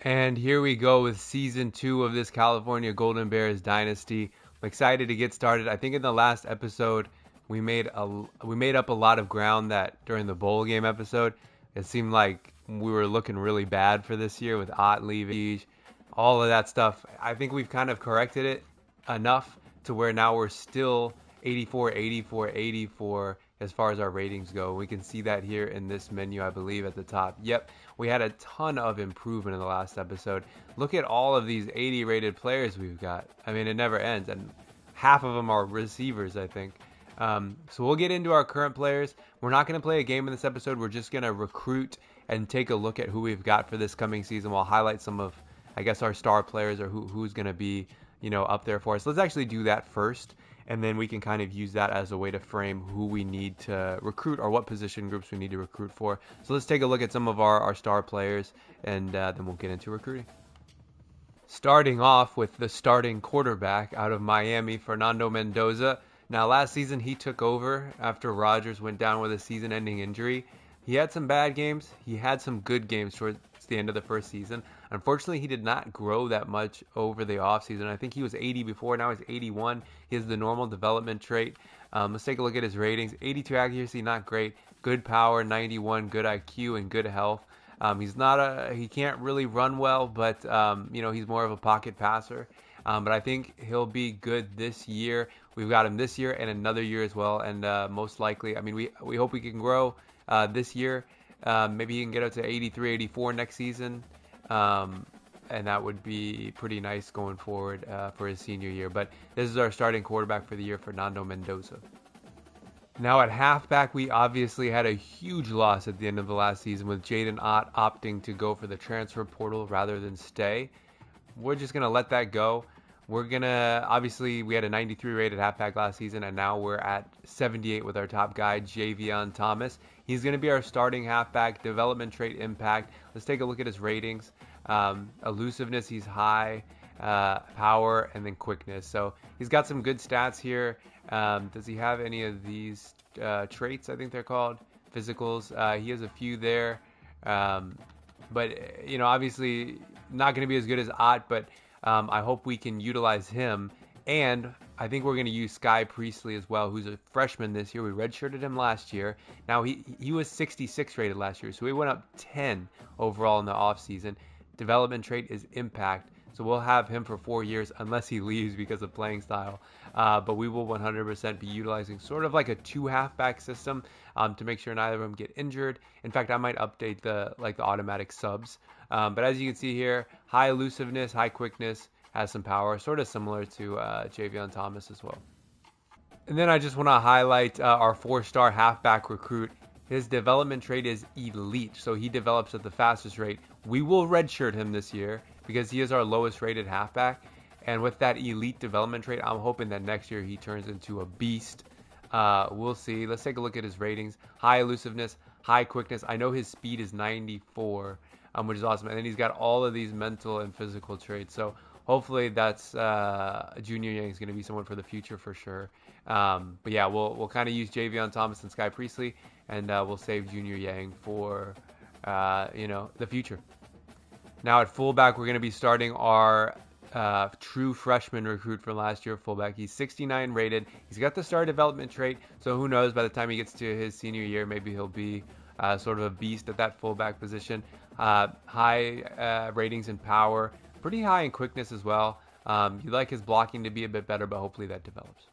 And here we go with season 2 of this California Golden Bears dynasty. I'm excited to get started. I think in the last episode we made up a lot of ground that during the bowl game episode it seemed like we were looking really bad for this year with Ott leaving, all of that stuff. I think we've kind of corrected it enough to where now we're still 84, 84, 84 as far as our ratings go. We can see that here in this menu, I believe, at the top. Yep, we had a ton of improvement in the last episode. Look at all of these 80 rated players we've got. I mean, it never ends, and half of them are receivers, I think. So we'll get into our current players. We're not going to play a game in this episode. We're just going to recruit and take a look at who we've got for this coming season. We'll highlight some of, I guess, our star players or who's going to be, up there for us. Let's actually do that first, and then we can kind of use that as a way to frame who we need to recruit or what position groups we need to recruit for. So let's take a look at some of our star players, and then we'll get into recruiting. Starting off with the starting quarterback out of Miami, Fernando Mendoza. Now, last season he took over after Rodgers went down with a season-ending injury. He had some bad games. He had some good games towards the end of the first season. Unfortunately, he did not grow that much over the offseason. I think he was 80 before. Now he's 81. He has the normal development trait. Let's take a look at his ratings. 82 accuracy, not great. Good power, 91. Good IQ and good health. He can't really run well, but he's more of a pocket passer. But I think he'll be good this year. We've got him this year and another year as well, and most likely, I mean, we hope we can grow this year. Maybe he can get up to 83, 84 next season, and that would be pretty nice going forward for his senior year. But this is our starting quarterback for the year, Fernando Mendoza. Now at halfback, we obviously had a huge loss at the end of the last season with Jaden Ott opting to go for the transfer portal rather than stay. We're just going to let that go. Obviously, we had a 93 rated halfback last season, and now we're at 78 with our top guy, Javion Thomas. He's going to be our starting halfback, development trait impact. Let's take a look at his ratings. Elusiveness, he's high, power, and then quickness. So he's got some good stats here. Does he have any of these traits, I think they're called? Physicals. He has a few there. But, obviously not going to be as good as Ott, but I hope we can utilize him. And I think we're going to use Sky Priestley as well, who's a freshman this year. We redshirted him last year. Now, he was 66 rated last year, so he went up 10 overall in the offseason. Development trait is impact. So we'll have him for 4 years unless he leaves because of playing style. But we will 100% be utilizing sort of like a 2 halfback system to make sure neither of them get injured. In fact, I might update the automatic subs. But as you can see here, high elusiveness, high quickness, has some power, sort of similar to Javion Thomas as well. And then I just want to highlight our 4-star halfback recruit. His development trait is elite, so he develops at the fastest rate. We will redshirt him this year because he is our lowest rated halfback. And with that elite development trait, I'm hoping that next year he turns into a beast. We'll see. Let's take a look at his ratings. High elusiveness, high quickness. I know his speed is 94, which is awesome. And then he's got all of these mental and physical traits. So hopefully that's Junior Yang is going to be someone for the future for sure. But yeah, we'll kind of use Javion Thomas and Sky Priestley, and we'll save Junior Yang for the future. Now at fullback, we're going to be starting our true freshman recruit from last year, fullback. He's 69 rated. He's got the star development trait, so who knows, by the time he gets to his senior year, maybe he'll be sort of a beast at that fullback position. High ratings and power, pretty high in quickness as well. You'd like his blocking to be a bit better, but hopefully that develops.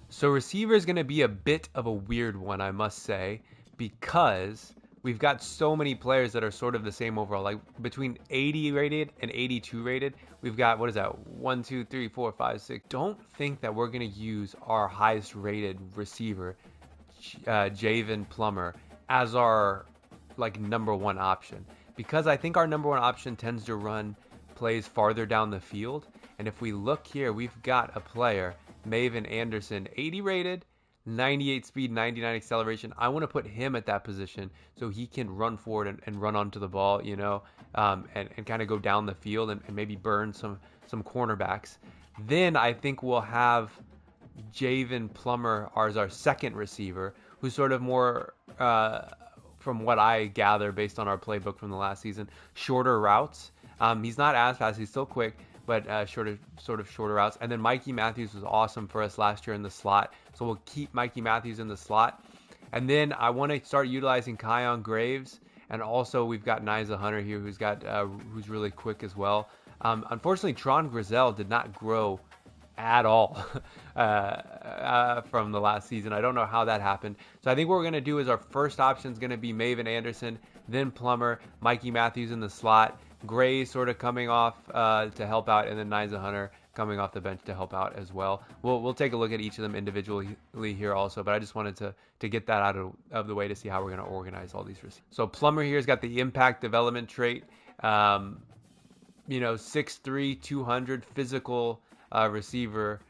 So receiver is going to be a bit of a weird one, I must say, because we've got so many players that are sort of the same overall. Like between 80 rated and 82 rated, we've got, what is that, 1, 2, 3, 4, 5, 6. Don't think that we're going to use our highest rated receiver, Javen Plummer, as our number one option, because I think our number one option tends to run plays farther down the field. And if we look here, we've got a player, Maven Anderson, 80 rated, 98 speed, 99 acceleration. I want to put him at that position so he can run forward and run onto the ball, and kind of go down the field and maybe burn some cornerbacks. Then I think we'll have Javen Plummer as our second receiver, who's sort of more, from what I gather based on our playbook from the last season, shorter routes. He's not as fast. He's still quick, but sort of shorter routes. And then Mikey Matthews was awesome for us last year in the slot, so we'll keep Mikey Matthews in the slot. And then I want to start utilizing Kyon Graves, and also we've got Nyza Hunter here, who's really quick as well. Unfortunately, Tron Grizel did not grow at all from the last season. I don't know how that happened. So I think what we're going to do is our first option is going to be Maven Anderson, then Plummer, Mikey Matthews in the slot, Gray sort of coming off to help out, and then Nyza Hunter coming off the bench to help out as well. We'll take a look at each of them individually here also, but I just wanted to get that out of the way to see how we're going to organize all these receivers. So Plummer here's got the impact development trait. 6'3", 200 physical receiver,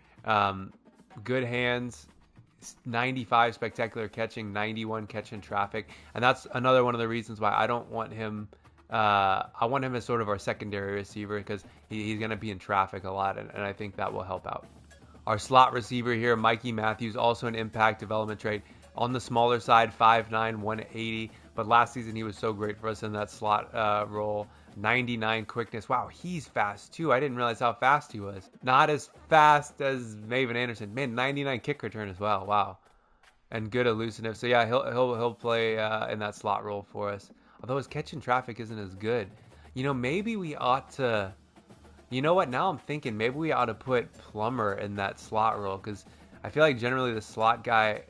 good hands, 95 spectacular catching, 91 catching traffic, and that's another one of the reasons why I don't want him. I want him as sort of our secondary receiver because he's going to be in traffic a lot, and I think that will help out. Our slot receiver here, Mikey Matthews, also an impact development trait. On the smaller side, 5'9", 180, but last season he was so great for us in that slot role. 99 quickness. Wow, he's fast too. I didn't realize how fast he was. Not as fast as Maven Anderson. Man, 99 kick return as well. Wow. And good elusiveness. So yeah, he'll play in that slot role for us. Although his catch and traffic isn't as good. Maybe we ought to. You know what? Now I'm thinking maybe we ought to put Plummer in that slot role because I feel like generally the slot guy.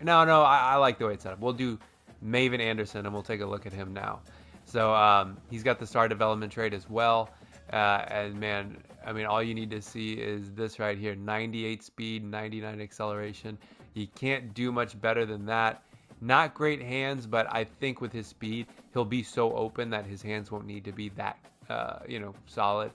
No, I like the way it's set up. We'll do Maven Anderson and we'll take a look at him now. So he's got the star development trait as well. And man, I mean, all you need to see is this right here. 98 speed, 99 acceleration. He can't do much better than that. Not great hands, but I think with his speed, he'll be so open that his hands won't need to be that, solid.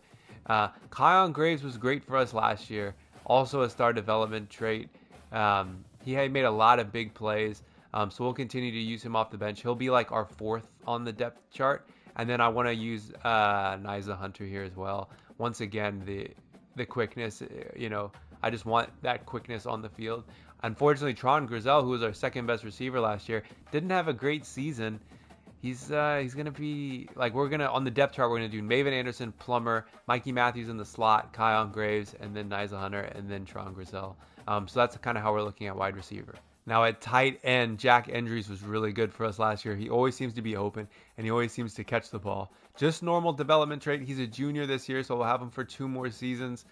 Kyon Graves was great for us last year. Also a star development trait. He had made a lot of big plays. So we'll continue to use him off the bench. He'll be like our fourth on the depth chart. And then I want to use Nyza Hunter here as well. Once again, the quickness, I just want that quickness on the field. Unfortunately, Tron Grizel, who was our second best receiver last year, didn't have a great season. He's going to be, on the depth chart, we're going to do Maven Anderson, Plummer, Mikey Matthews in the slot, Kyon Graves, and then Nyza Hunter, and then Tron Grizel. So that's kind of how we're looking at wide receiver. Now at tight end, Jack Endries was really good for us last year. He always seems to be open, and he always seems to catch the ball. Just normal development trait. He's a junior this year, so we'll have him for 2 more seasons.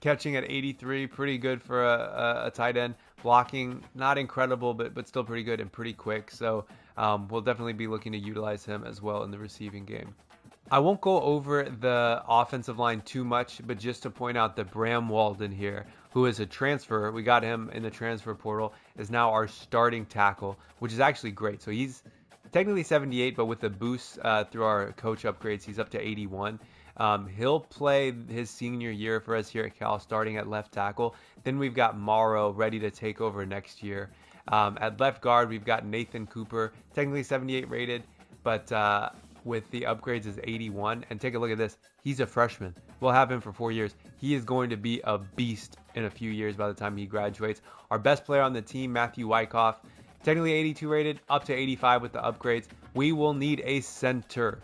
Catching at 83, pretty good for a tight end. Blocking, not incredible, but still pretty good and pretty quick. So we'll definitely be looking to utilize him as well in the receiving game. I won't go over the offensive line too much, but just to point out that Bram Walden here, who is a transfer, we got him in the transfer portal, is now our starting tackle, which is actually great. So he's technically 78, but with the boost through our coach upgrades, he's up to 81. He'll play his senior year for us here at Cal, starting at left tackle. Then we've got Morrow ready to take over next year. At left guard, we've got Nathan Cooper, technically 78 rated, but with the upgrades is 81. And take a look at this. He's a freshman. We'll have him for 4 years. He is going to be a beast in a few years by the time he graduates. Our best player on the team, Matthew Wyckoff, technically 82 rated, up to 85 with the upgrades. We will need a center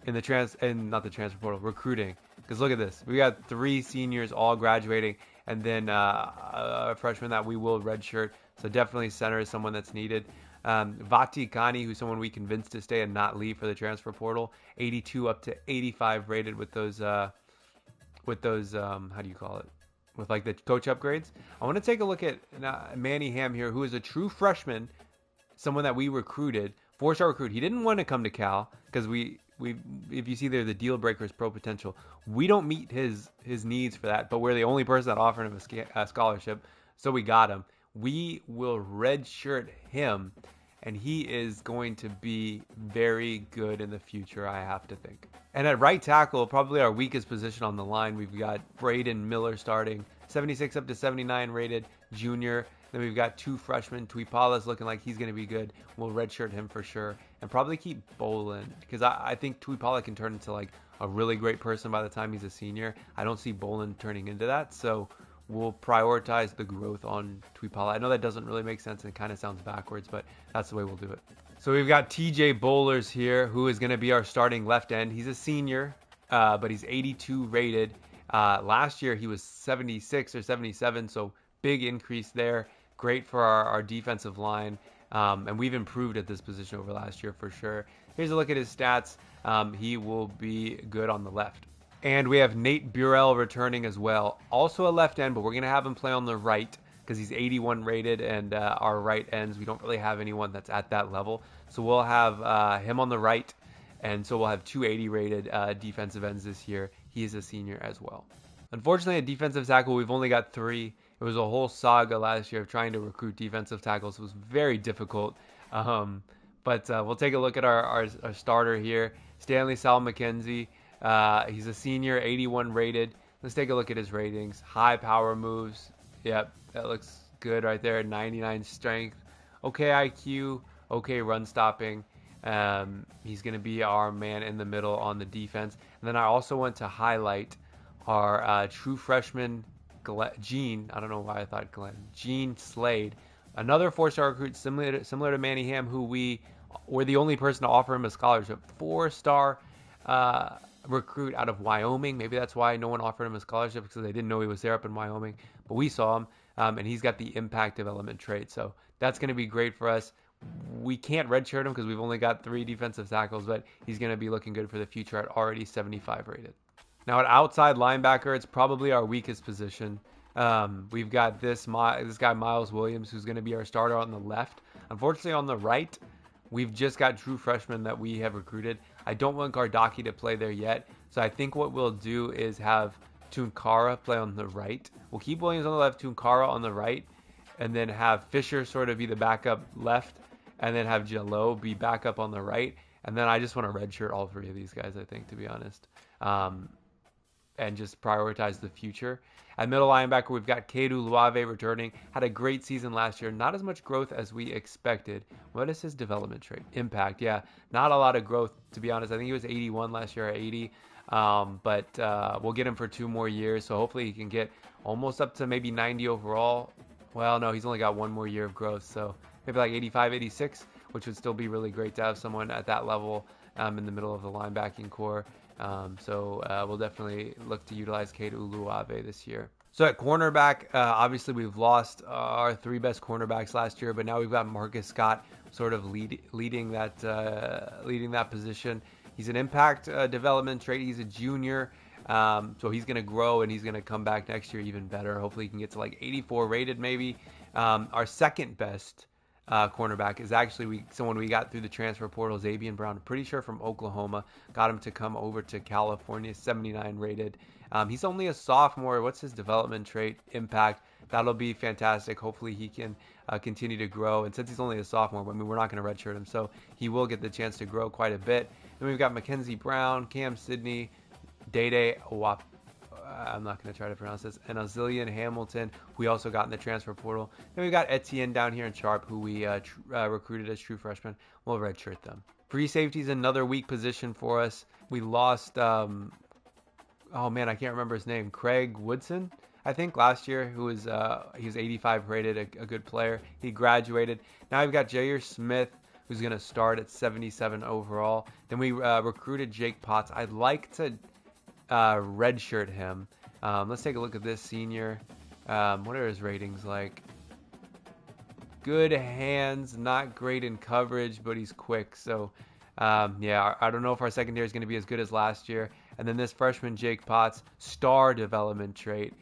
in the not the transfer portal, recruiting. Because look at this. We got 3 seniors all graduating, and then a freshman that we will redshirt. So definitely center is someone that's needed. Vati Kani, who's someone we convinced to stay and not leave for the transfer portal, 82 up to 85 rated with those how do you call it? With like the coach upgrades. I want to take a look at Manny Ham here, who is a true freshman, someone that we recruited, 4-star recruit. He didn't want to come to Cal because we if you see there, the deal breaker is pro potential. We don't meet his needs for that, but we're the only person that offered him a scholarship, so we got him. We will redshirt him, and he is going to be very good in the future, I have to think. And at right tackle, probably our weakest position on the line, we've got Braden Miller starting, 76 up to 79 rated, junior. Then we've got 2 freshmen. Tuipala's looking like he's going to be good. We'll redshirt him for sure. And probably keep Bolin, because I think Tuipala can turn into like a really great person by the time he's a senior. I don't see Bolin turning into that, so we'll prioritize the growth on Tuipala. I know that doesn't really make sense and it kind of sounds backwards, but that's the way we'll do it. So we've got TJ Bowlers here, who is going to be our starting left end. He's a senior, but he's 82 rated. Last year he was 76 or 77, so big increase there. Great for our defensive line, and we've improved at this position over last year for sure. Here's a look at his stats. He will be good on the left. And we have Nate Burrell returning as well. Also a left end, but we're going to have him play on the right because he's 81 rated, and our right ends, we don't really have anyone that's at that level. So we'll have him on the right, and so we'll have 280 rated defensive ends this year. He is a senior as well. Unfortunately, at defensive tackle, we've only got 3. It was a whole saga last year of trying to recruit defensive tackles. It was very difficult. But we'll take a look at our starter here. Stanley Sal McKenzie. He's a senior, 81 rated. Let's take a look at his ratings. High power moves. Yep, that looks good right there. 99 strength. Okay IQ. Okay run stopping. He's going to be our man in the middle on the defense. And then I also want to highlight our true freshman, Gene. I don't know why I thought Glenn. Gene Slade. Another 4-star recruit similar to Manny Ham, who we were the only person to offer him a scholarship. 4-star recruit out of Wyoming. Maybe that's why no one offered him a scholarship, because they didn't know he was there up in Wyoming. But we saw him, and he's got the impact development trait. So that's going to be great for us. We can't redshirt him because we've only got 3 defensive tackles, but he's going to be looking good for the future at already 75 rated. Now at outside linebacker, it's probably our weakest position. We've got this guy Miles Williams, who's going to be our starter on the left. Unfortunately, on the right, we've just got true freshmen that we have recruited. I don't want Gardaki to play there yet, so I think what we'll do is have Tunkara play on the right. We'll keep Williams on the left, Tunkara on the right, and then have Fisher sort of be the backup left, and then have Jello be backup on the right. And then I just want to redshirt all 3 of these guys, I think, to be honest. And just prioritize the future. At middle linebacker, we've got Kedu Luave returning. Had a great season last year. Not as much growth as we expected. What is his development trait? Impact, yeah. Not a lot of growth, to be honest. I think he was 81 last year, 80. But we'll get him for 2 more years. So hopefully he can get almost up to maybe 90 overall. Well, no, he's only got 1 more year of growth. So maybe like 85, 86, which would still be really great to have someone at that level in the middle of the linebacking core. We'll definitely look to utilize Kedu Uluave this year. So at cornerback, obviously we've lost our 3 best cornerbacks last year, but now we've got Marcus Scott sort of leading that position. He's an impact development trait. He's a junior, so he's going to grow and he's going to come back next year even better. Hopefully he can get to like 84 rated maybe. Our second best cornerback is actually someone we got through the transfer portal, Xavier Brown. I'm pretty sure from Oklahoma. Got him to come over to California, 79 rated. He's only a sophomore. What's his development trait? Impact. That'll be fantastic. Hopefully he can continue to grow. And since he's only a sophomore, I mean, we're not going to redshirt him, so he will get the chance to grow quite a bit. Then we've got Mackenzie Brown, Cam Sidney, Dede Wap. I'm not going to try to pronounce this. And Azilian Hamilton, who we also got in the transfer portal. Then we've got Etienne down here in Sharp, who we recruited as true freshmen. We'll redshirt them. Free safety is another weak position for us. We lost, oh man, I can't remember his name. Craig Woodson, I think, last year, who was he was 85 rated, a good player. He graduated. Now we've got Jair Smith, who's going to start at 77 overall. Then we recruited Jake Potts. I'd like to redshirt him. Let's take a look at this senior. What are his ratings like? Good hands, not great in coverage, but he's quick. So, yeah, I don't know if our secondary is going to be as good as last year. And then this freshman, Jake Potts, star development trait,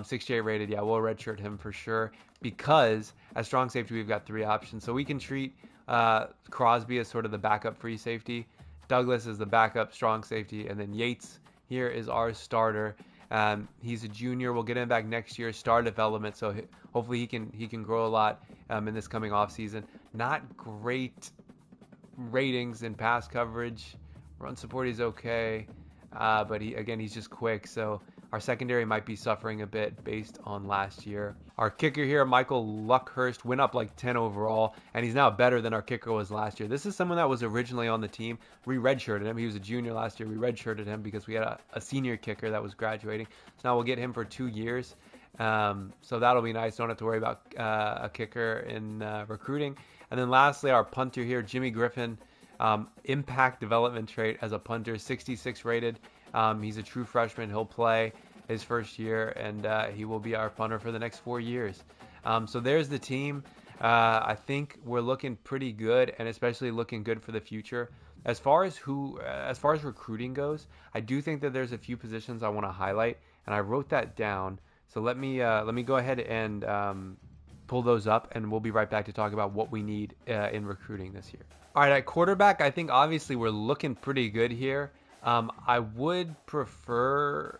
68 rated. Yeah, we'll redshirt him for sure, because as strong safety, we've got 3 options. So we can treat Crosby as sort of the backup free safety, Douglas is the backup strong safety, and then Yates here is our starter. He's a junior. We'll get him back next year. Star development, so hopefully he can grow a lot in this coming off season. Not great ratings in pass coverage. Run support is okay, but he's just quick. So our secondary might be suffering a bit based on last year. Our kicker here, Michael Luckhurst, went up like 10 overall, and he's now better than our kicker was last year. This is someone that was originally on the team. We redshirted him. He was a junior last year. We redshirted him because we had a senior kicker that was graduating. So now we'll get him for 2 years. So that'll be nice. Don't have to worry about a kicker in recruiting. And then lastly, our punter here, Jimmy Griffin, impact development trait as a punter, 66 rated. He's a true freshman. He'll play his first year, and he will be our punter for the next 4 years. So there's the team. I think we're looking pretty good, and especially looking good for the future. As far as recruiting goes, I do think that there's a few positions I want to highlight, and I wrote that down. So let me go ahead and pull those up, and we'll be right back to talk about what we need in recruiting this year. All right, at quarterback, I think obviously we're looking pretty good here. I would prefer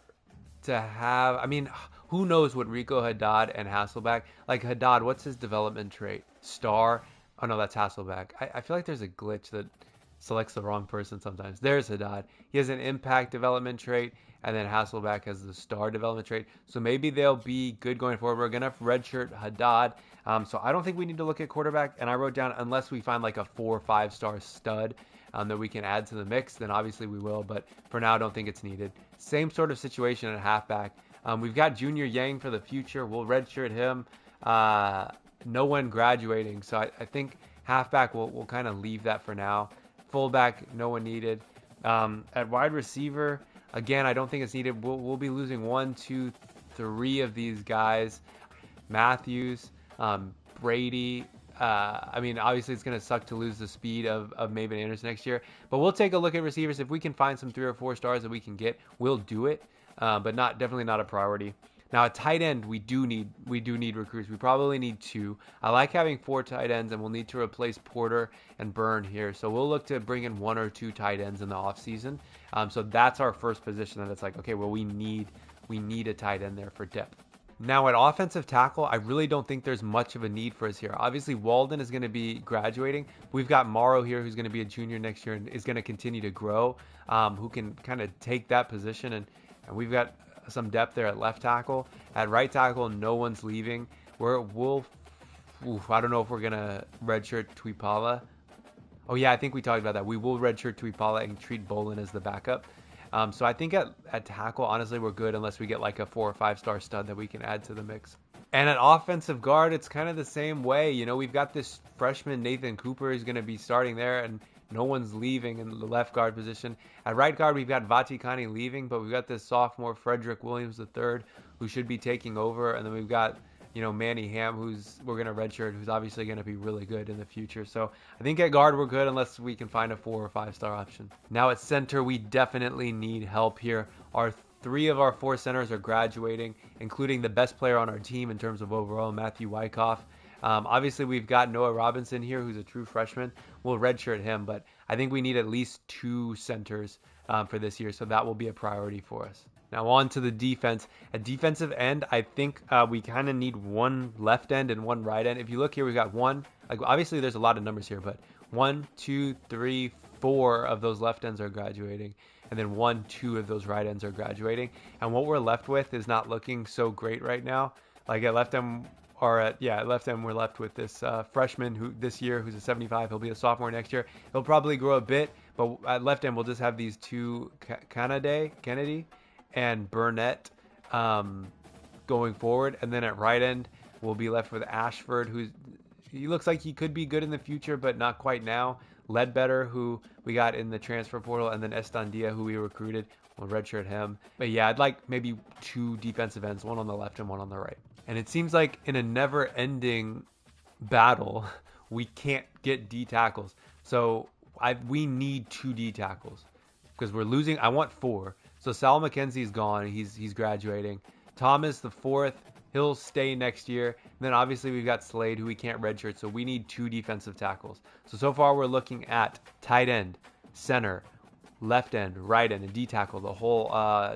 to have, I mean, who knows what Rico Haddad and Hasselback, like Haddad, what's his development trait? Star? Oh no, that's Hasselback. I feel like there's a glitch that selects the wrong person sometimes. There's Haddad. He has an impact development trait, and then Hasselback has the star development trait. So maybe they'll be good going forward. We're going to redshirt Haddad. So I don't think we need to look at quarterback. And I wrote down, unless we find like a 4 or 5 star stud that we can add to the mix, then obviously we will. But for now, I don't think it's needed. Same sort of situation at halfback. We've got Junior Yang for the future. We'll redshirt him. No one graduating. So I think halfback, we'll kind of leave that for now. Fullback, no one needed. At wide receiver, again, I don't think it's needed. We'll be losing 1, 2, 3 of these guys. Matthews, Brady. I mean, obviously it's going to suck to lose the speed of Maven Anderson next year. But we'll take a look at receivers. If we can find some 3 or 4 stars that we can get, we'll do it. But definitely not a priority. Now, at tight end, we do need recruits. We probably need 2. I like having 4 tight ends, and we'll need to replace Porter and Byrne here. So we'll look to bring in 1 or 2 tight ends in the offseason. So that's our first position that it's like, okay, well, we need a tight end there for depth. Now, at offensive tackle, I really don't think there's much of a need for us here. Obviously, Walden is going to be graduating. We've got Morrow here, who's going to be a junior next year and is going to continue to grow, who can kind of take that position. And we've got some depth there at left tackle. At right tackle, no one's leaving. I don't know if we're going to redshirt Tuipala. Oh, yeah, I think we talked about that. We will redshirt Tuipala and treat Bolin as the backup. So I think at tackle, honestly, we're good unless we get like a 4 or 5 star stud that we can add to the mix. And at offensive guard, it's kind of the same way. You know, we've got this freshman Nathan Cooper is going to be starting there, and no one's leaving in the left guard position. At right guard, we've got Vaticani leaving, but we've got this sophomore Frederick Williams III who should be taking over. And then we've got, Manny Ham, we're going to redshirt, who's obviously going to be really good in the future. So I think at guard, we're good unless we can find a 4 or 5 star option. Now at center, we definitely need help here. 3 of our 4 centers are graduating, including the best player on our team in terms of overall, Matthew Wyckoff. Obviously, we've got Noah Robinson here, who's a true freshman. We'll redshirt him, but I think we need at least 2 centers for this year, so that will be a priority for us. Now on to the defense. At defensive end, I think we kind of need 1 left end and 1 right end. If you look here, we've got 1. Obviously, there's a lot of numbers here, but 1, 2, 3, 4 of those left ends are graduating, and then 1, 2 of those right ends are graduating. And what we're left with is not looking so great right now. Like at left end, at left end, we're left with this freshman who this year, who's a 75. He'll be a sophomore next year. He'll probably grow a bit, but at left end, we'll just have these 2 Kennedy and Burnett going forward. And then at right end, we'll be left with Ashford, he looks like he could be good in the future, but not quite now. Ledbetter, who we got in the transfer portal, and then Estandia, who we recruited. We'll redshirt him. But yeah, I'd like maybe 2 defensive ends, 1 on the left and 1 on the right. And it seems like in a never-ending battle, we can't get D tackles. So we need 2 D tackles because we're losing. I want 4. So Sal McKenzie's gone. He's graduating. Thomas, the 4th, he'll stay next year. And then obviously we've got Slade, who we can't redshirt. So we need 2 defensive tackles. So far we're looking at tight end, center, left end, right end, and D tackle, the whole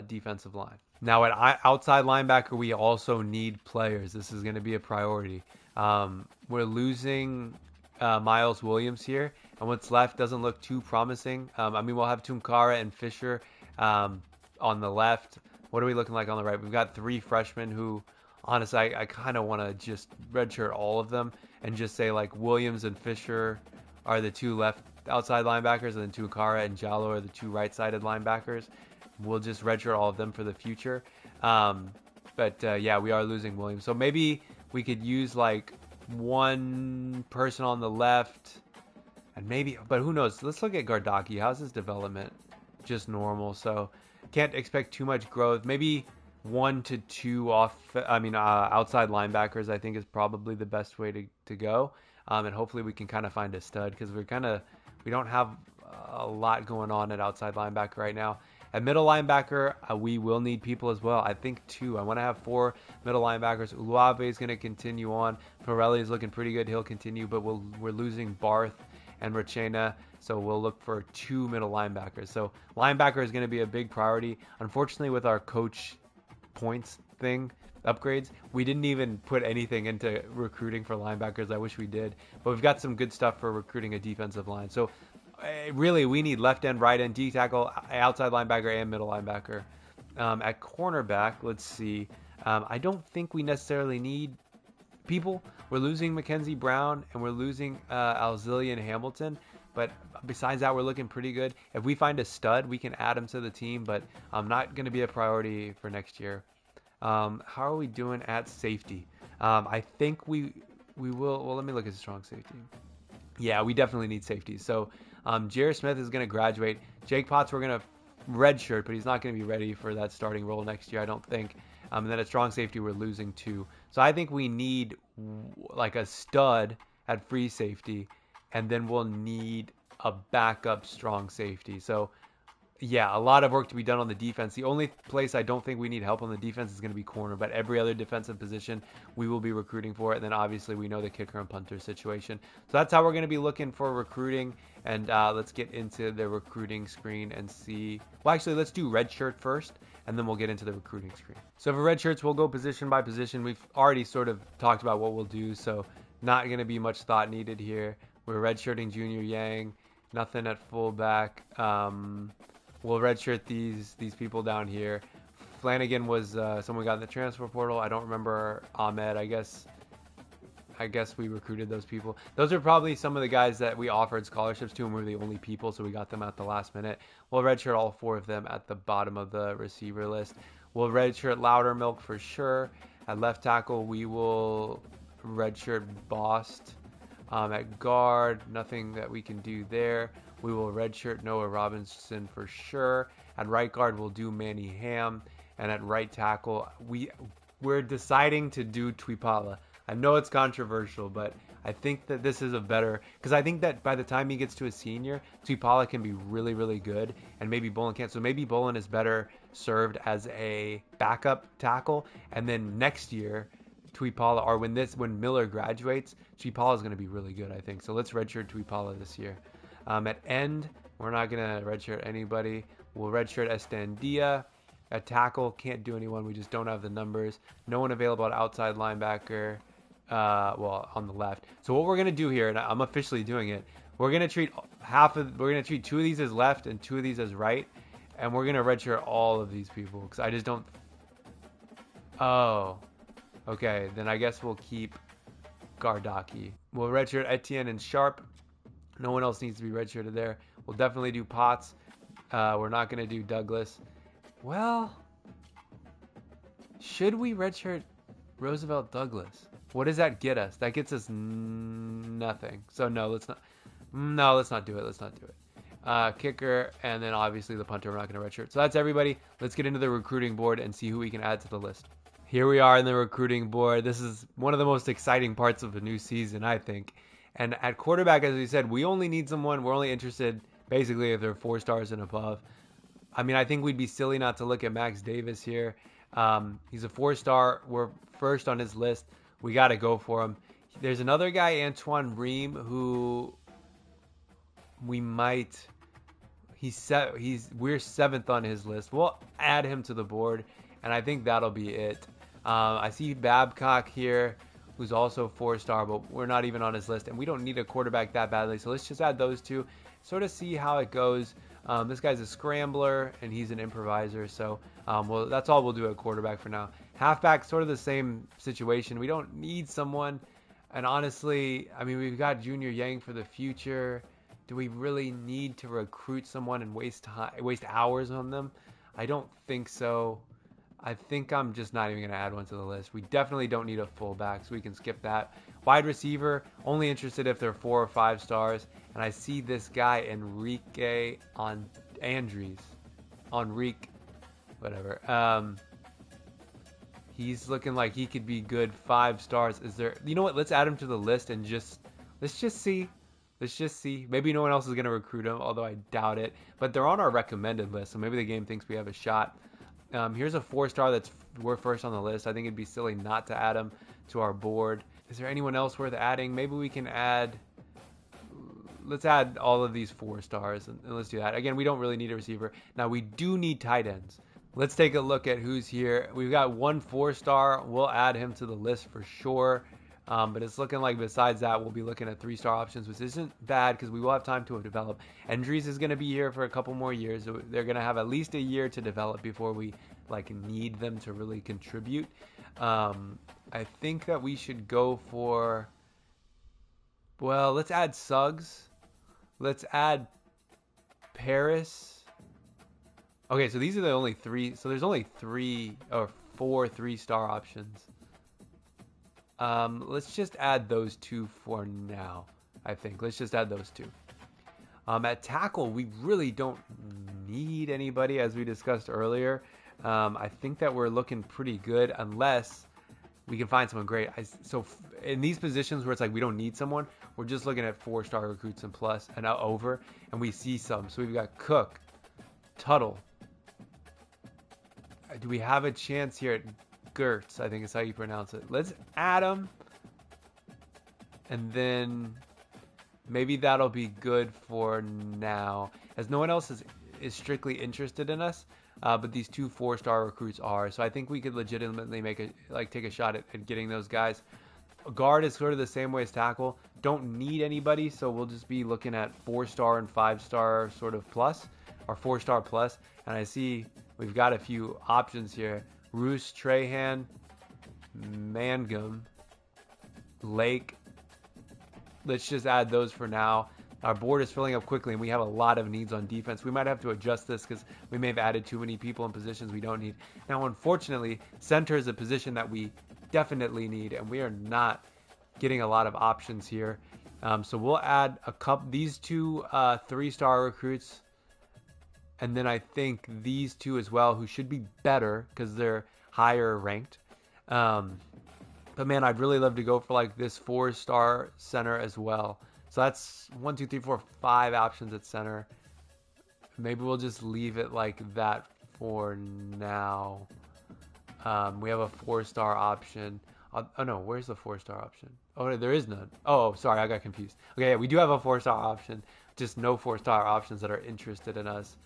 defensive line. Now at outside linebacker, we also need players. This is going to be a priority. We're losing Miles Williams here, and what's left doesn't look too promising. We'll have Tumkara and Fisher on the left. What are we looking like on the right? We've got 3 freshmen who, honestly, I kind of want to just redshirt all of them and just say like Williams and Fisher are the 2 left outside linebackers, and then Tumkara and Jallo are the 2 right-sided linebackers. We'll just redshirt all of them for the future. But yeah, we are losing Williams. So maybe we could use like one person on the left, and maybe, but who knows? Let's look at Gardaki. How's his development? Just normal. So can't expect too much growth. Maybe 1 to 2 outside linebackers, I think is probably the best way to go. And hopefully we can kind of find a stud because we don't have a lot going on at outside linebacker right now. At middle linebacker, we will need people as well. I think 2. I want to have 4 middle linebackers. Uluave is going to continue on. Pirelli is looking pretty good. He'll continue, but we're losing Barth and Rachena, so we'll look for 2 middle linebackers. So linebacker is going to be a big priority. Unfortunately, with our coach points thing upgrades, we didn't even put anything into recruiting for linebackers. I wish we did, but we've got some good stuff for recruiting a defensive line. So really, we need left end, right end, D tackle, outside linebacker, and middle linebacker. At cornerback, let's see. I don't think we necessarily need people. We're losing Mackenzie Brown and we're losing Alzillian Hamilton, but besides that, we're looking pretty good. If we find a stud, we can add him to the team, but not going to be a priority for next year. How are we doing at safety? I think we will. Well, let me look at strong safety. Yeah, we definitely need safety. So Jair Smith is going to graduate. Jake Potts, we're going to redshirt, but he's not going to be ready for that starting role next year, I don't think. And then at strong safety, we're losing 2. So I think we need like a stud at free safety, and then we'll need a backup strong safety. So yeah, a lot of work to be done on the defense. The only place I don't think we need help on the defense is going to be corner, but every other defensive position we will be recruiting for it. And then obviously we know the kicker and punter situation. So that's how we're going to be looking for recruiting. And let's get into the recruiting screen and see. Well, actually, let's do red shirt first, and then we'll get into the recruiting screen. So for red shirts, we'll go position by position. We've already sort of talked about what we'll do, so not going to be much thought needed here. We're redshirting Junior Yang, nothing at fullback. We'll redshirt these people down here. Flanagan was someone got in the transfer portal. I don't remember Ahmed. I guess we recruited those people. Those are probably some of the guys that we offered scholarships to, and we were the only people, so we got them at the last minute. We'll redshirt all 4 of them at the bottom of the receiver list. We'll redshirt Loudermilk for sure. At left tackle, we will redshirt Bost. At guard, nothing that we can do there. We will redshirt Noah Robinson for sure. At right guard, we'll do Manny Ham. And at right tackle, we're deciding to do Tuipala. I know it's controversial, but I think that this is a better, because I think that by the time he gets to a senior, Tuipala can be really, really good, and maybe Bolin can't. So maybe Bolin is better served as a backup tackle, and then next year, Tuipala, or when Miller graduates, Tuipala is going to be really good, I think. So let's redshirt Tuipala this year. At end, we're not going to redshirt anybody. We'll redshirt Estandia. At tackle, can't do anyone. We just don't have the numbers. No one available at outside linebacker. On the left. So what we're going to do here, and I'm officially doing it, we're going to treat 2 of these as left and 2 of these as right. And we're going to redshirt all of these people because I just don't. Oh. Okay, then I guess we'll keep Gardaki. We'll redshirt Etienne and Sharp. No one else needs to be redshirted there. We'll definitely do Potts. We're not going to do Douglas. Well, should we redshirt Roosevelt Douglas? What does that get us? That gets us nothing. So no, let's not. No, let's not do it. Let's not do it. Kicker, and then obviously the punter. We're not going to redshirt. So that's everybody. Let's get into the recruiting board and see who we can add to the list. Here we are in the recruiting board. This is one of the most exciting parts of the new season, I think. And at quarterback, as we said, we only need someone. We're only interested basically if they're 4 stars and above. I mean, I think we'd be silly not to look at Max Davis here. He's a 4-star. We're first on his list. We got to go for him. There's another guy, Antoine Ream, who we might. We're 7th on his list. We'll add him to the board, and I think that'll be it. I see Babcock here, who's also 4-star, but we're not even on his list, and we don't need a quarterback that badly. So let's just add those 2, sort of see how it goes. This guy's a scrambler, and he's an improviser. So that's all we'll do at quarterback for now. Halfback, sort of the same situation. We don't need someone. And honestly, I mean, we've got Junior Yang for the future. Do we really need to recruit someone and waste hours on them? I don't think so. I think I'm just not even going to add one to the list. We definitely don't need a fullback, so we can skip that. Wide receiver, only interested if they're 4 or 5 stars. And I see this guy, Enrique on Andres. Enrique, whatever. He's looking like he could be good 5 stars. Is there, you know what? Let's add him to the list and let's just see. Let's just see. Maybe no one else is going to recruit him, although I doubt it. But they're on our recommended list, so maybe the game thinks we have a shot. Here's a 4-star that's we're first on the list. I think it'd be silly not to add him to our board. Is there anyone else worth adding? Maybe we can add. Let's add all of these 4 stars and let's do that. Again, we don't really need a receiver. Now we do need tight ends. Let's take a look at who's here. We've got 1 4-star. We'll add him to the list for sure. But it's looking like besides that, we'll be looking at 3-star options, which isn't bad because we will have time to develop. Andres is going to be here for a couple more years. So they're going to have at least a year to develop before we need them to really contribute. I think that we should go for, well, let's add Suggs. Let's add Paris. Okay, so these are the only 3. So there's only 3 or 4 3-star options. Let's just add those 2 for now, I think. Let's just add those 2. At tackle, we really don't need anybody, as we discussed earlier. I think that we're looking pretty good unless we can find someone great. So in these positions where it's like we don't need someone, we're just looking at 4-star recruits and plus and over, and we see some. So we've got Cook, Tuttle. Do we have a chance here at Gertz? I think is how you pronounce it. Let's add him, and then maybe that'll be good for now, as no one else is strictly interested in us. But these 2 4-star recruits are, so I think we could legitimately take a shot at getting those guys. Guard is sort of the same way as tackle. Don't need anybody, so we'll just be looking at 4-star and 5-star sort of plus, or 4-star plus. And I see we've got a few options here: Roos, Trahan, Mangum, Lake. Let's just add those for now. Our board is filling up quickly, and we have a lot of needs on defense. We might have to adjust this because we may have added too many people in positions we don't need. Now, unfortunately, center is a position that we definitely need, and we are not getting a lot of options here. So we'll add these 2 3-star recruits, and then I think these 2 as well, who should be better because they're higher ranked. But man, I'd really love to go for this 4-star center as well. So that's 1, 2, 3, 4, 5 options at center. Maybe we'll just leave it like that for now. We have a 4-star option. Oh no, where's the 4-star option? Oh, there is none. Oh, sorry, I got confused. Okay, yeah, we do have a 4-star option. Just no 4-star options that are interested in us.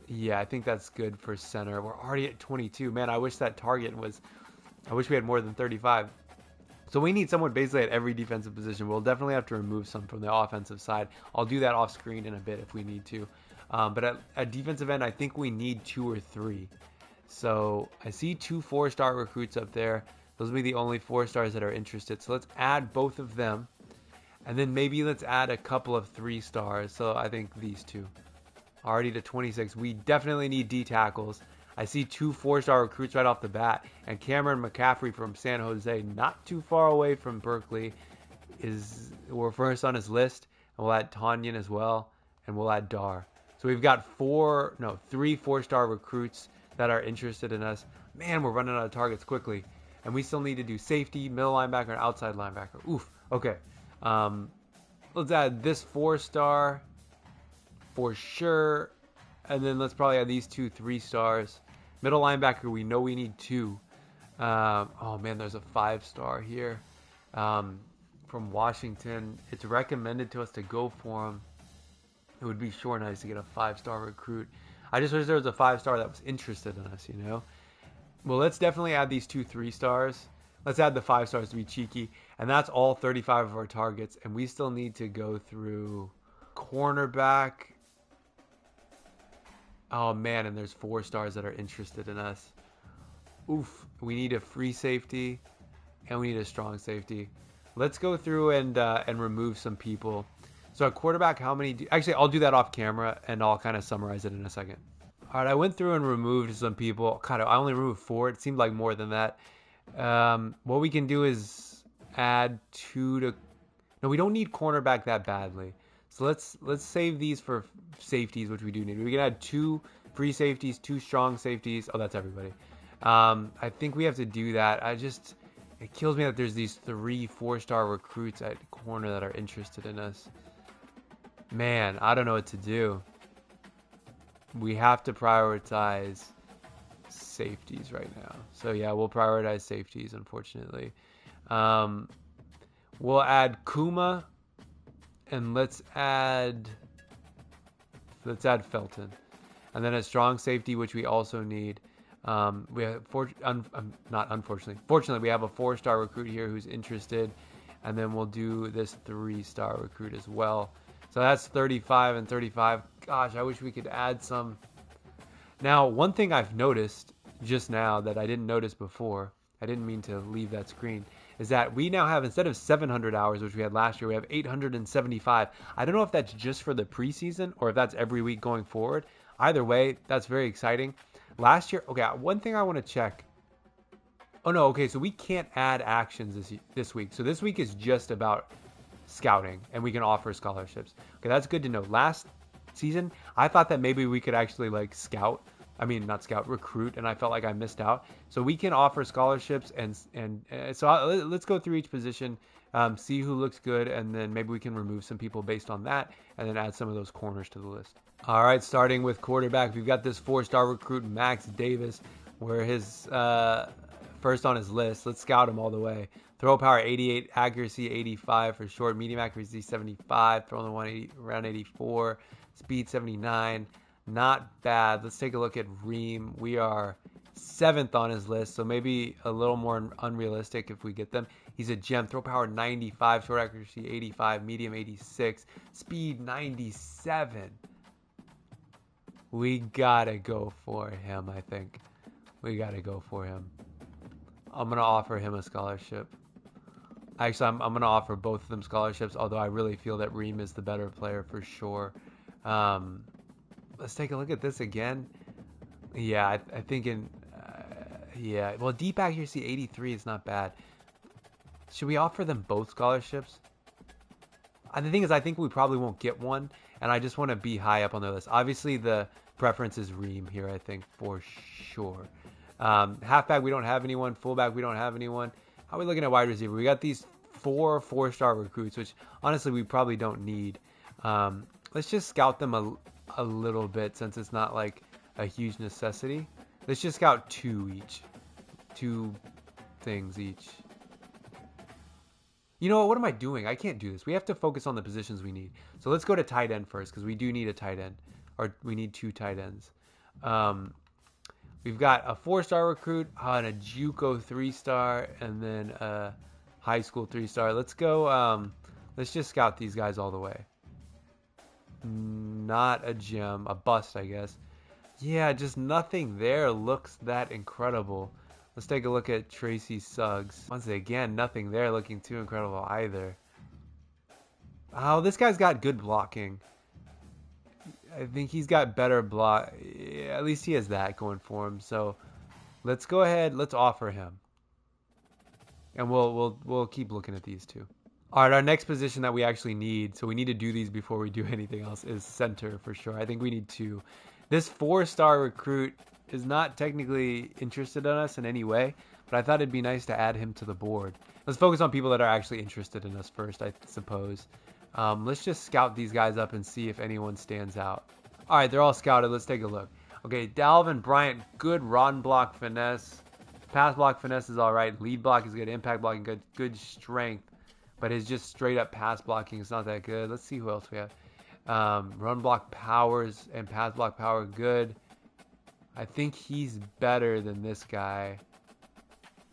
Yeah, I think that's good for center. We're already at 22. Man, I wish that target was... I wish we had more than 35. So we need someone basically at every defensive position. We'll definitely have to remove some from the offensive side. I'll do that off screen in a bit if we need to. But at defensive end, I think we need 2 or 3. So I see 2 4-star recruits up there. Those will be the only 4-stars that are interested. So let's add both of them. And then maybe let's add a couple of 3-stars. So I think these 2. Already to 26. We definitely need D tackles. I see 2 4-star recruits right off the bat. And Cameron McCaffrey from San Jose, not too far away from Berkeley, we're first on his list. And we'll add Tanyan as well. And we'll add Dar. So we've got 3 4-star recruits that are interested in us. Man, we're running out of targets quickly. And we still need to do safety, middle linebacker, and outside linebacker. Oof. Okay. Let's add this 4-star for sure. And then let's probably add these 2 3-stars. Middle linebacker, we know we need 2. Oh man, there's a 5-star here from Washington. It's recommended to us to go for him. It would be sure nice to get a 5-star recruit. I just wish there was a 5-star that was interested in us, you know? Well, let's definitely add these 2 3-stars. Let's add the 5-stars to be cheeky. And that's all 35 of our targets. And we still need to go through cornerback. Oh man, and there's 4-stars that are interested in us. Oof. We need a free safety. And we need a strong safety. Let's go through and remove some people. So at quarterback, how many... Actually, I'll do that off camera, and I'll kind of summarize it in a second. All right, I went through and removed some people. Kind of, I only removed 4. It seemed like more than that. What we can do is add 2 to. No, we don't need cornerback that badly. So let's save these for safeties, which we do need. We can add 2 free safeties, 2 strong safeties. Oh, that's everybody. I think we have to do that. It kills me that there's these 3 4-star recruits at corner that are interested in us. Man, I don't know what to do. We have to prioritize safeties right now. So yeah, we'll prioritize safeties, unfortunately. Um, we'll add Kuma, and let's add Felton, and then a strong safety, which we also need. We have not unfortunately, fortunately, we have a 4-star recruit here who's interested, and then we'll do this 3-star recruit as well. So that's 35 and 35. Gosh, I wish we could add some. Now, one thing I've noticed just now that I didn't notice before, I didn't mean to leave that screen, is that we now have, instead of 700 hours, which we had last year, we have 875. I don't know if that's just for the preseason or if that's every week going forward. Either way, that's very exciting. Last year, okay, one thing I want to check. Oh no, okay, so we can't add actions this week. So this week is just about scouting, and we can offer scholarships. Okay, that's good to know. Last season, I thought that maybe we could actually like scout. I mean, not scout, recruit, and I felt like I missed out. So we can offer scholarships, and let's go through each position, see who looks good, and then maybe we can remove some people based on that, and then add some of those corners to the list. All right, starting with quarterback, we've got this 4-star recruit, Max Davis, where his first on his list. Let's scout him all the way. Throw power 88, accuracy 85 for short, medium accuracy 75, throwing the 180 around 84, speed 79. Not bad. Let's take a look at Reem. We are 7th on his list, so maybe a little more unrealistic if we get them. He's a gem. Throw power 95, short accuracy 85, medium 86, speed 97. We gotta go for him, I think. We gotta go for him. I'm gonna offer him a scholarship. Actually, I'm gonna offer both of them scholarships, although I really feel that Reem is the better player for sure. Let's take a look at this again. Yeah, I think yeah. Well, deep accuracy 83 is not bad. Should we offer them both scholarships? And the thing is, I think we probably won't get one, and I just want to be high up on their list. Obviously, the preference is Reem here, I think, for sure. Halfback, we don't have anyone. Fullback, we don't have anyone. How are we looking at wide receiver? We got these 4 4-star recruits, which honestly we probably don't need. Let's just scout them a little bit, since it's not like a huge necessity. Let's just scout 2 each. 2 things each. You know what am I doing? I can't do this. We have to focus on the positions we need. So let's go to tight end first, because we do need a tight end. Or we need 2 tight ends. We've got a 4-star recruit, and a JUCO 3-star, and then a high school 3-star. Let's go, let's just scout these guys all the way. Not a gem, a bust, I guess. Yeah, just nothing there looks that incredible. Let's take a look at Tracy Suggs. Once again, nothing there looking too incredible either. Oh, this guy's got good blocking. I think he's got better block. Yeah, at least he has that going for him. So let's go ahead. Let's offer him, and we'll keep looking at these 2. All right, our next position that we actually need, so we need to do these before we do anything else, is center for sure. I think we need 2. This 4-star recruit is not technically interested in us in any way, but I thought it'd be nice to add him to the board. Let's focus on people that are actually interested in us first, I suppose. Let's just scout these guys up and see if anyone stands out. All right, they're all scouted. Let's take a look. Okay, Dalvin Bryant, good run block finesse. Pass block finesse is all right. Lead block is good. Impact blocking good. Good strength. But his just straight up pass blocking is not that good. Let's see who else we have. Run block powers and pass block power good. I think he's better than this guy.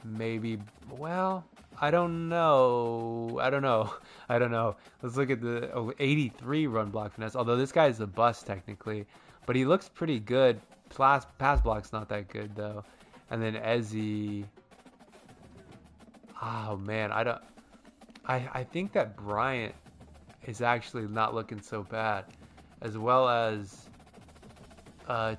Maybe, well, I don't know. Let's look at the 83 run block finesse. Although this guy is a bust technically, but he looks pretty good. Pass block's not that good though. And then Ezzy. Oh man, I think that Bryant is actually not looking so bad, as well as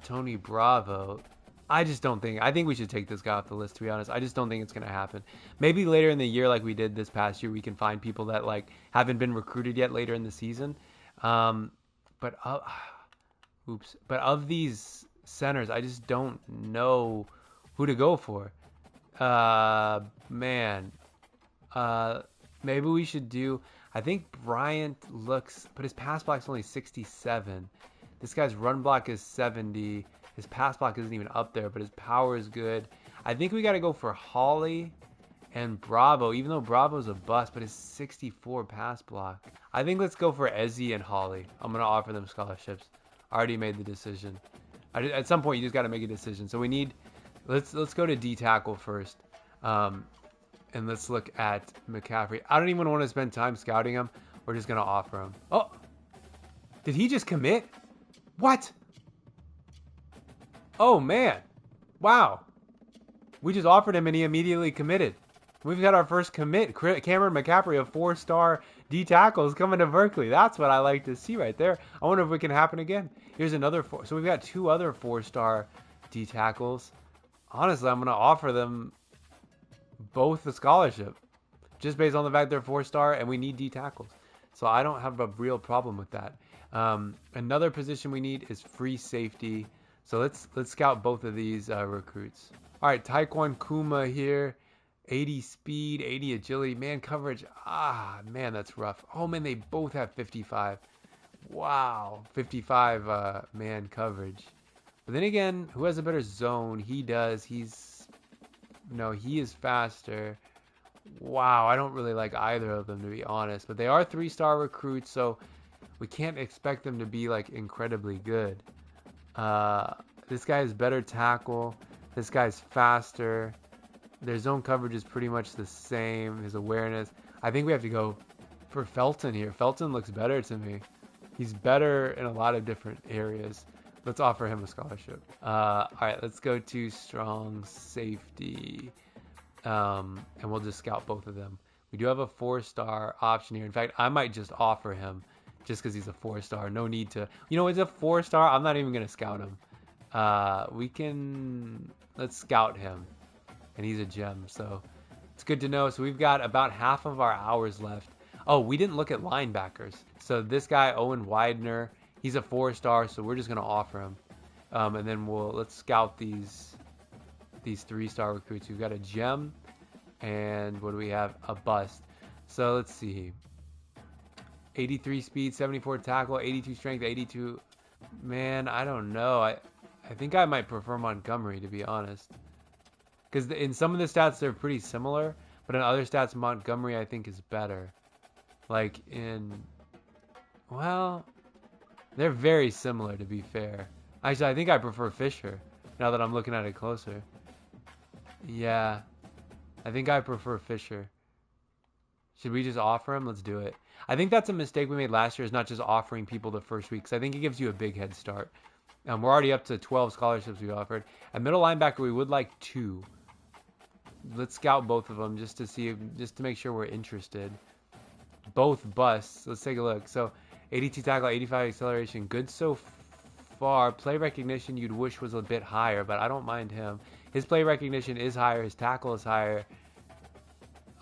Tony Bravo. I just don't think. I think we should take this guy off the list. To be honest, I just don't think it's gonna happen. Maybe later in the year, like we did this past year, we can find people that like haven't been recruited yet later in the season. Um, but oops. But of these centers, I just don't know who to go for. Man. Uh, Maybe we should do. I think Bryant looks, but his pass block's only 67. This guy's run block is 70. His pass block isn't even up there, but his power is good. I think we got to go for Hawley and Bravo, even though Bravo's a bust, but his 64 pass block. I think let's go for Ezzy and Hawley. I'm going to offer them scholarships. I already made the decision. At some point, you just got to make a decision. So we need, let's go to D tackle first. And let's look at McCaffrey. I don't even want to spend time scouting him. We're just going to offer him. Oh, did he just commit? What? Oh, man. Wow. We just offered him and he immediately committed. We've got our first commit. Cameron McCaffrey, a 4-star D tackle, is coming to Berkeley. That's what I like to see right there. I wonder if it can happen again. Here's another 4. So we've got 2 other 4-star D tackles. Honestly, I'm going to offer them both the scholarship just based on the fact they're 4-star and we need D tackles. So I don't have a real problem with that. Another position we need is free safety. So let's scout both of these recruits. All right, Taekwon Kuma here. 80 speed, 80 agility. Man, coverage. Man, that's rough. Oh, man, they both have 55. Wow. 55 man coverage. But then again, who has a better zone? He does. He is faster. Wow, I don't really like either of them, to be honest. But they are 3-star recruits, so we can't expect them to be, like, incredibly good. This guy is better tackle. This guy's faster. Their zone coverage is pretty much the same. His awareness. I think we have to go for Felton here. Felton looks better to me. He's better in a lot of different areas. Let's offer him a scholarship. All right, let's go to strong safety. And we'll just scout both of them. We do have a 4-star option here. In fact, I might just offer him just because he's a 4-star. No need to. It's a 4-star. I'm not even going to scout him. Let's scout him. And he's a gem, so it's good to know. So we've got about half of our hours left. Oh, we didn't look at linebackers. So this guy, Owen Widener, he's a 4-star, so we're just going to offer him. And then let's scout these 3-star recruits. We've got a gem, and what do we have? A bust. So let's see. 83 speed, 74 tackle, 82 strength, 82. Man, I don't know. I think I might prefer Montgomery, to be honest. Because in some of the stats, they're pretty similar. But in other stats, Montgomery, I think, is better. Well, they're very similar, to be fair. Actually, I think I prefer Fisher, now that I'm looking at it closer. Yeah, I think I prefer Fisher. Should we just offer him? Let's do it. I think that's a mistake we made last year, is not just offering people the first week. Because I think it gives you a big head start. We're already up to 12 scholarships we offered. At middle linebacker, we would like 2. Let's scout both of them just to make sure we're interested. Both busts. Let's take a look. So 82 tackle, 85 acceleration. Good so far. Play recognition you'd wish was a bit higher, but I don't mind him. His play recognition is higher. His tackle is higher.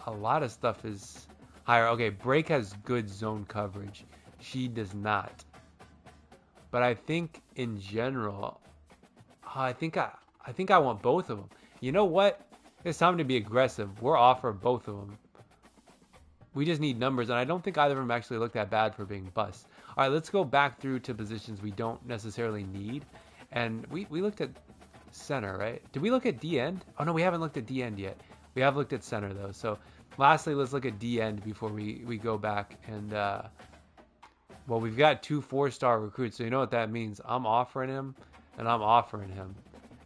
A lot of stuff is higher. Okay, Break has good zone coverage. She does not. But I think in general, I think I want both of them. You know what? It's time to be aggressive. We're offer both of them. We just need numbers, and I don't think either of them actually look that bad for being busts. All right, let's go back through to positions we don't necessarily need. And we looked at center, right? Did we look at D-end? Oh, no, we haven't looked at D-end yet. We have looked at center, though. So lastly, let's look at D-end before we go back. And, well, we've got 2 4-star recruits, so you know what that means. I'm offering him, and I'm offering him.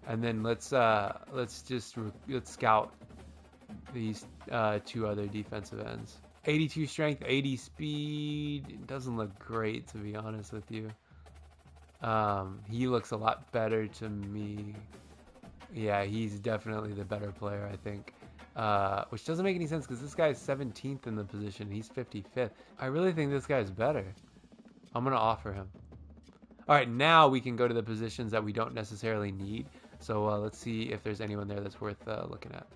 And then let's scout these 2 other defensive ends. 82 strength, 80 speed. It doesn't look great, to be honest with you. He looks a lot better to me. Yeah, he's definitely the better player, I think. Which doesn't make any sense because this guy is 17th in the position. He's 55th. I really think this guy is better. I'm going to offer him. All right, now we can go to the positions that we don't necessarily need. So let's see if there's anyone there that's worth looking at.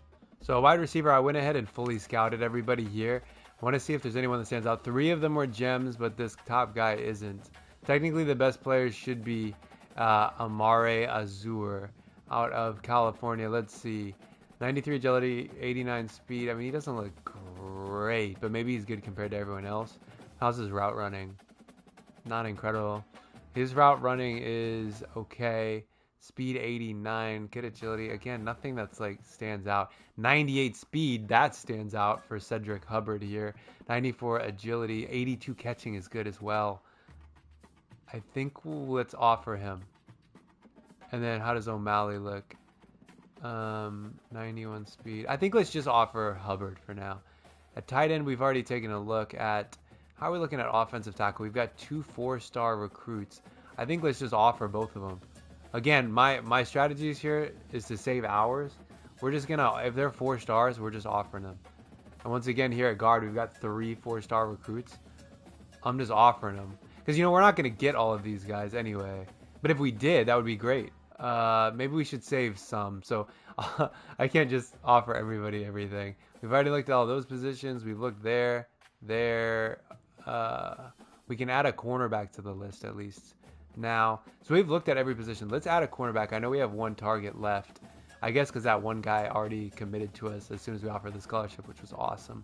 So wide receiver, I went ahead and fully scouted everybody here. I want to see if there's anyone that stands out. 3 of them were gems, but this top guy isn't. Technically, the best players should be Amare Azur out of California. Let's see. 93 agility, 89 speed. I mean, he doesn't look great, but maybe he's good compared to everyone else. How's his route running? Not incredible. His route running is okay. Speed 89, kid agility. Again, nothing that's like stands out. 98 speed, that stands out for Cedric Hubbard here. 94 agility, 82 catching is good as well. I think let's offer him. And then how does O'Malley look? 91 speed. I think let's just offer Hubbard for now. At tight end, we've already taken a look at how are we looking at offensive tackle. We've got 2 4-star recruits. I think let's just offer both of them. Again, my strategies here is to save hours. We're just gonna, if they're 4 stars, we're just offering them. And once again, here at guard, we've got 3 4-star recruits. I'm just offering them because we're not gonna get all of these guys anyway. But if we did, that would be great. Maybe we should save some. So I can't just offer everybody everything. We've already looked at all those positions. We've looked there. We can add a cornerback to the list at least now. So we've looked at every position. Let's add a cornerback. I know we have 1 target left. I guess because that one guy already committed to us as soon as we offered the scholarship, which was awesome.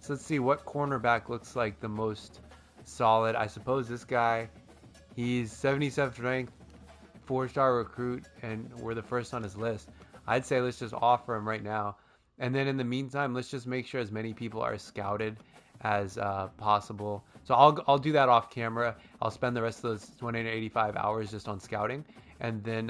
So let's see what cornerback looks like the most solid. I suppose this guy, he's 77th ranked, 4-star recruit, and we're the first on his list. I'd say let's just offer him right now. And then in the meantime, let's just make sure as many people are scouted as possible. So I'll do that off camera. I'll spend the rest of those 285 hours just on scouting, and then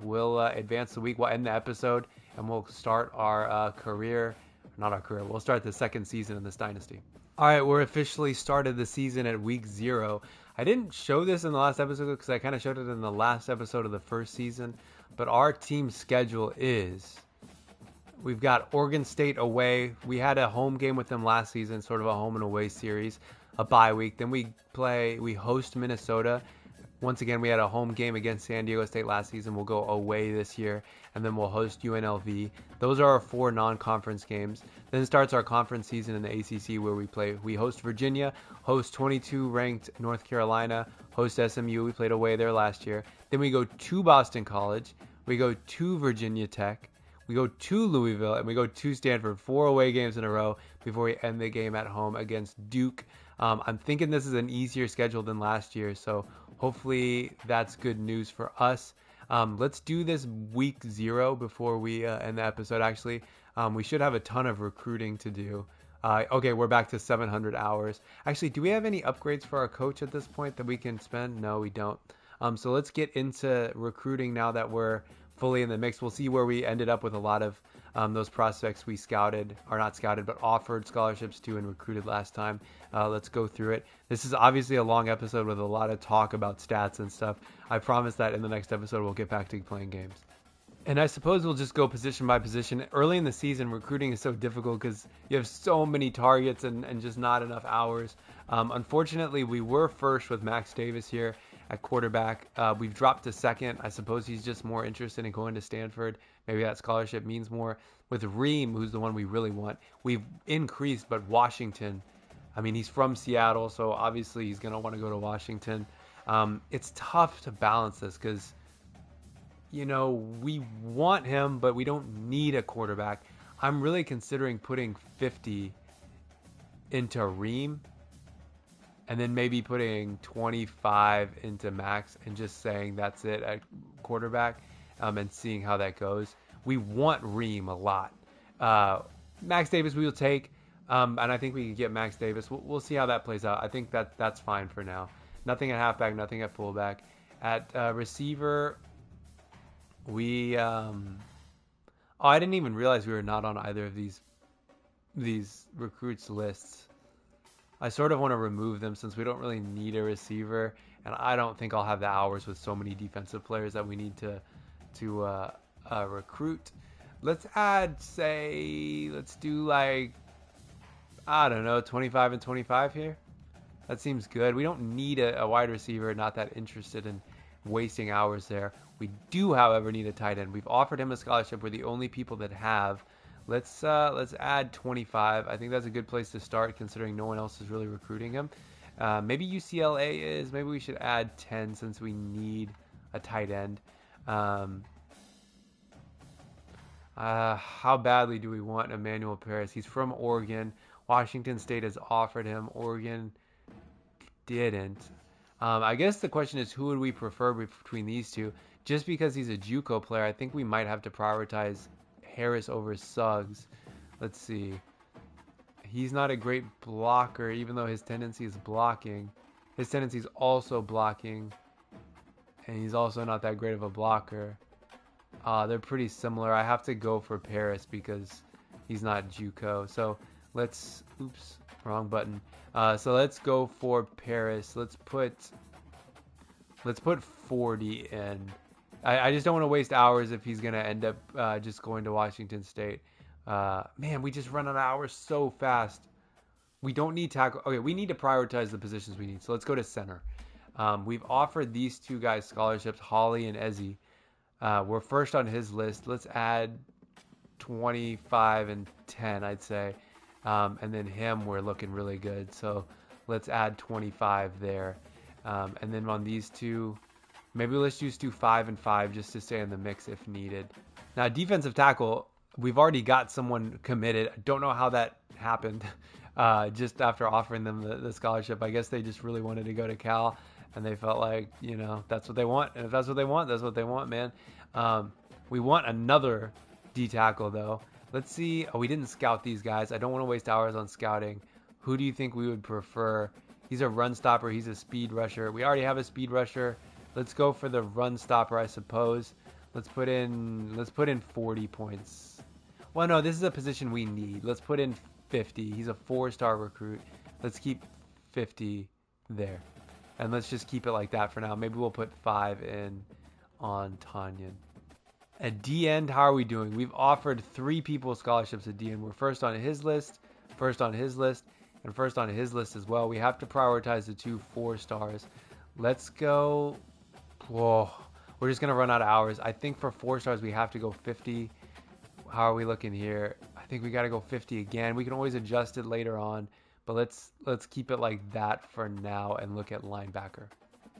we'll advance the week. We'll end the episode, and we'll start our career. Not our career. We'll start the second season in this dynasty. All right, we're officially started the season at week 0. I didn't show this in the last episode because I kind of showed it in the last episode of the first season, but our team schedule is, we've got Oregon State away. We had a home game with them last season, sort of a home and away series, a bye week. Then we host Minnesota. Once again, we had a home game against San Diego State last season. We'll go away this year, and then we'll host UNLV. Those are our 4 non-conference games. Then starts our conference season in the ACC, where we host Virginia, host 22 ranked North Carolina, host SMU. We played away there last year. Then we go to Boston College. We go to Virginia Tech. We go to Louisville, and we go to Stanford. 4 away games in a row before we end the game at home against Duke. I'm thinking this is an easier schedule than last year, so hopefully that's good news for us. Let's do this week 0 before we end the episode, actually. We should have a ton of recruiting to do. Okay, we're back to 700 hours. Actually, do we have any upgrades for our coach at this point that we can spend? No, we don't. So let's get into recruiting now that we're fully in the mix. We'll see where we ended up with a lot of those prospects we scouted, or not scouted, but offered scholarships to and recruited last time. Let's go through it. This is obviously a long episode with a lot of talk about stats and stuff. I promise that in the next episode we'll get back to playing games. And I suppose we'll just go position by position. Early in the season, recruiting is so difficult because you have so many targets and just not enough hours. Unfortunately, we were first with Max Davis here at quarterback. We've dropped to second. I suppose he's just more interested in going to Stanford. Maybe that scholarship means more. With Reem, who's the one we really want, we've increased, but Washington, I mean, he's from Seattle, so obviously he's going to want to go to Washington. It's tough to balance this because, we want him, but we don't need a quarterback. I'm really considering putting 50 into Reem and then maybe putting 25 into Max and just saying that's it at quarterback, and seeing how that goes. We want Reem a lot. Max Davis we will take, and I think we can get Max Davis. We'll see how that plays out. I think that's fine for now. Nothing at halfback, nothing at fullback. At receiver, we I didn't even realize we were not on either of these recruits lists. I sort of want to remove them since we don't really need a receiver, and I don't think I'll have the hours with so many defensive players that we need to recruit. Let's add, let's do like, I don't know, 25 and 25 here. That seems good. We don't need a wide receiver. Not that interested in wasting hours there. We do, however, need a tight end. We've offered him a scholarship. We're the only people that have. Let's add 25. I think that's a good place to start, considering no one else is really recruiting him. Maybe UCLA is. Maybe we should add 10 since we need a tight end. Um, how badly do we want Emmanuel Paris? He's from Oregon. Washington State has offered him. Oregon didn't. I guess the question is, who would we prefer between these two? Just because he's a JUCO player, I think we might have to prioritize Harris over Suggs. Let's see. He's not a great blocker, even though his tendency is blocking. His tendency is also blocking, and he's also not that great of a blocker. They're pretty similar. I have to go for Paris because he's not JUCO. So oops, wrong button. So let's go for Paris. Let's put 40 in. I just don't want to waste hours if he's gonna end up just going to Washington State. Man, we just run out of hours so fast. We don't need tackle. Okay, we need to prioritize the positions we need. So let's go to center. We've offered these two guys scholarships, Holly and Ezzy. We're first on his list. Let's add 25 and 10, I'd say. And then him, we're looking really good. So let's add 25 there. And then on these two, maybe let's just do 5 and 5 just to stay in the mix if needed. Now, defensive tackle, we've already got someone committed. I don't know how that happened just after offering them the scholarship. I guess they just really wanted to go to Cal, and they felt like, that's what they want. And if that's what they want, that's what they want, man. We want another D tackle, though. Let's see. Oh, we didn't scout these guys. I don't want to waste hours on scouting. Who do you think we would prefer? He's a run stopper. He's a speed rusher. We already have a speed rusher. Let's go for the run stopper, I suppose. Let's put in 40 points. Well, no, this is a position we need. Let's put in 50. He's a 4-star recruit. Let's keep 50 there. And let's just keep it like that for now. Maybe we'll put 5 in on Tanyan. At D end, how are we doing? We've offered 3 people scholarships at D end. We're first on his list, and first on his list as well. We have to prioritize the 2 4-stars. Let's go. Whoa, we're just gonna run out of hours. I think for 4 stars we have to go 50. How are we looking here? I think we gotta go 50 again. We can always adjust it later on, but let's keep it like that for now and look at linebacker.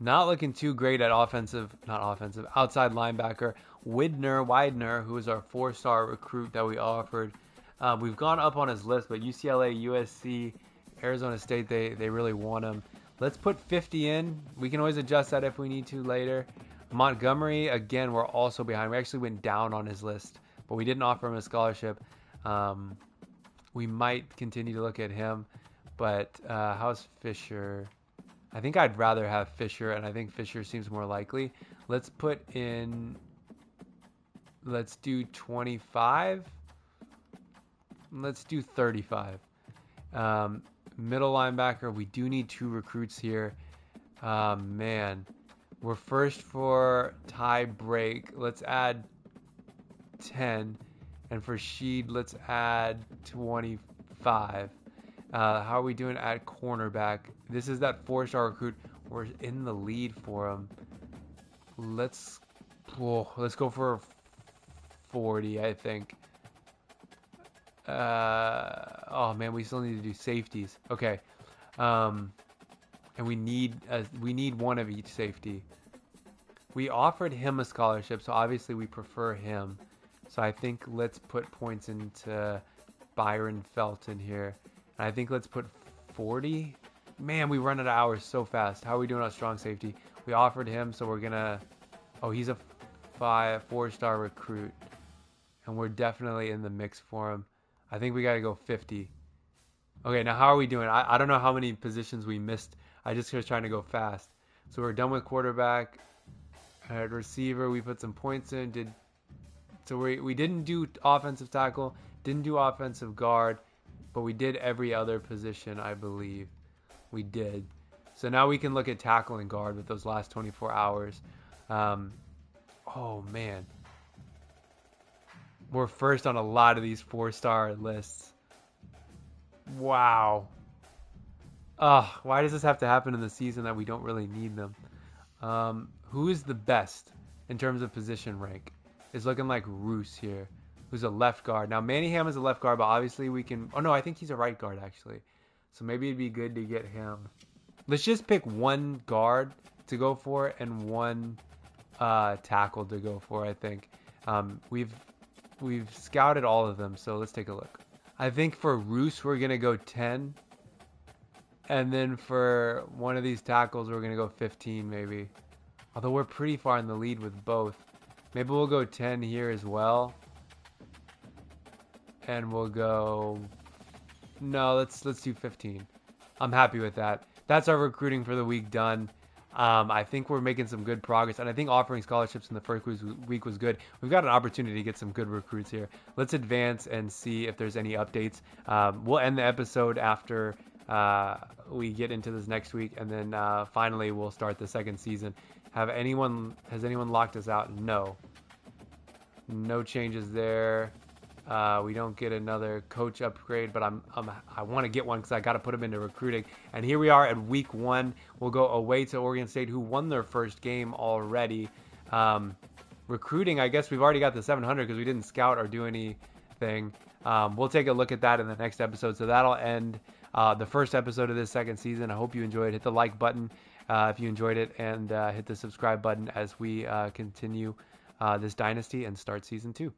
Not looking too great at outside linebacker. Widener, who is our 4-star recruit that we offered. We've gone up on his list, but UCLA, USC, Arizona State, they really want him. Let's put 50 in. We can always adjust that if we need to later. Montgomery, again, we're also behind. We actually went down on his list, but we didn't offer him a scholarship. We might continue to look at him, but how's Fisher? I think I'd rather have Fisher, and I think Fisher seems more likely. Let's do 25. Let's do 35. Middle linebacker, we do need 2 recruits here. Man, we're first for tie break. Let's add 10. And for Sheed, let's add 25. How are we doing at cornerback? This is that 4-star recruit. We're in the lead for him. Let's go for 40, I think. Oh man, we still need to do safeties. Okay. And we need one of each safety. We offered him a scholarship, so obviously we prefer him. So I think let's put points into Byron Felton here. And I think let's put 40. Man, we run out of hours so fast. How are we doing on strong safety? We offered him, so we're gonna. Oh, he's a 4-star recruit, and we're definitely in the mix for him. I think we gotta go 50. Okay, now how are we doing? I don't know how many positions we missed. I just was trying to go fast. So we're done with quarterback. At receiver, we put some points in. So we didn't do offensive tackle, didn't do offensive guard, but we did every other position, I believe. We did. So now we can look at tackle and guard with those last 24 hours. Oh, man. We're first on a lot of these 4-star lists. Wow. Why does this have to happen in the season that we don't really need them? Who is the best in terms of position rank? Is looking like Roos here, who's a left guard. Now Manningham is a left guard, but obviously we can. Oh no, I think he's a right guard actually. So maybe it'd be good to get him. Let's just pick one guard to go for and one tackle to go for. I think we've scouted all of them, so let's take a look. I think for Roos we're gonna go 10, and then for one of these tackles we're gonna go 15 maybe. Although we're pretty far in the lead with both. Maybe we'll go 10 here as well. And we'll go... No, let's do 15. I'm happy with that. That's our recruiting for the week done. I think we're making some good progress, and I think offering scholarships in the first week was good. We've got an opportunity to get some good recruits here. Let's advance and see if there's any updates. We'll end the episode after we get into this next week, and then finally we'll start the second season. Has anyone locked us out? No. No changes there. We don't get another coach upgrade, but I want to get one because I got to put them into recruiting. And here we are at week 1. We'll go away to Oregon State, who won their first game already. Recruiting, I guess we've already got the 700 because we didn't scout or do anything. We'll take a look at that in the next episode. So that'll end the first episode of this second season. I hope you enjoyed. Hit the like button if you enjoyed it, and hit the subscribe button as we continue this dynasty and start season 2.